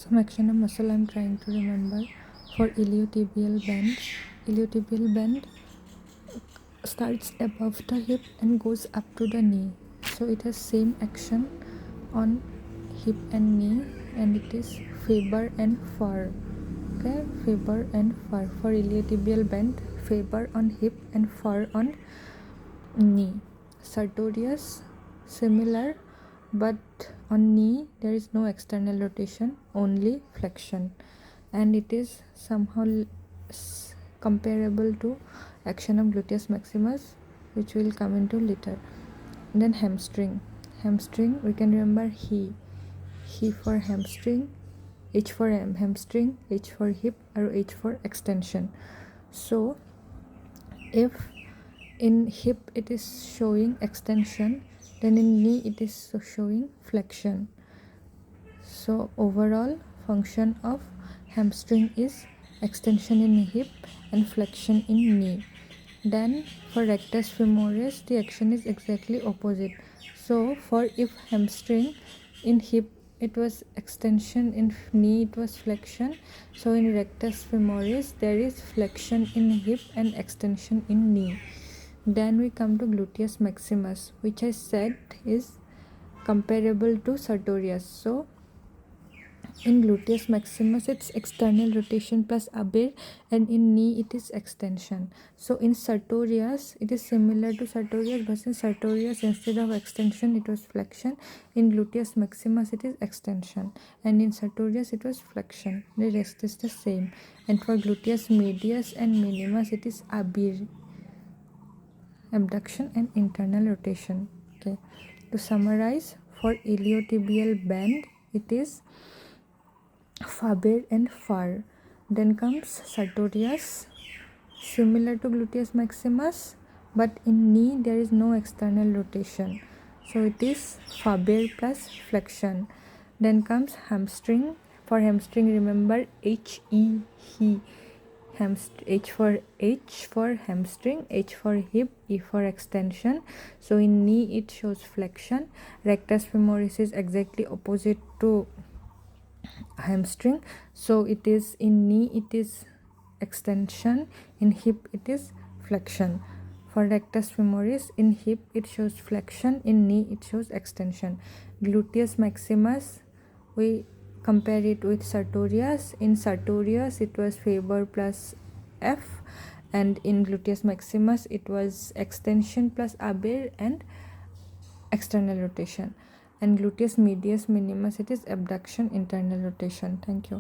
some action of muscle I'm trying to remember. For iliotibial bend starts above the hip and goes up to the knee. So it has same action on hip and knee, and it is Faber and Farr. Okay, Faber and Farr. For iliotibial bend, Faber on hip and Farr on knee. Sartorius, similar, but on knee there is no external rotation, only flexion, and it is somehow comparable to action of gluteus maximus, which will come into later. And then hamstring we can remember he for hamstring, H for hamstring, H for hip, or H for extension. So if in hip it is showing extension, then in knee it is showing flexion. So overall function of hamstring is extension in hip and flexion in knee. Then for rectus femoris the action is exactly opposite. So for if hamstring in hip it was extension, in knee it was flexion, so in rectus femoris there is flexion in hip and extension in knee. Then we come to gluteus maximus, which I said is comparable to sartorius. So in gluteus maximus it's external rotation plus abir, and in knee it is extension. So in sartorius it is similar to sartorius, but in sartorius instead of extension it was flexion. In gluteus maximus it is extension, and in sartorius it was flexion. The rest is the same. And for gluteus medius and minimus it is abir, abduction and internal rotation. Okay, to summarize, for iliotibial bend it is Faber and Farr. Then comes sartorius, similar to gluteus maximus, but in knee there is no external rotation, so it is Faber plus flexion. Then comes hamstring. For hamstring remember he. H for hamstring, H for hip, E for extension. So in knee it shows flexion. Rectus femoris is exactly opposite to hamstring, so it is in knee it is extension, in hip it is flexion. For rectus femoris, in hip it shows flexion, in knee it shows extension. Gluteus maximus, we compare it with sartorius. In sartorius it was Faber plus F, and in gluteus maximus it was extension plus abir and external rotation. And gluteus medius minimus it is abduction, internal rotation. Thank you.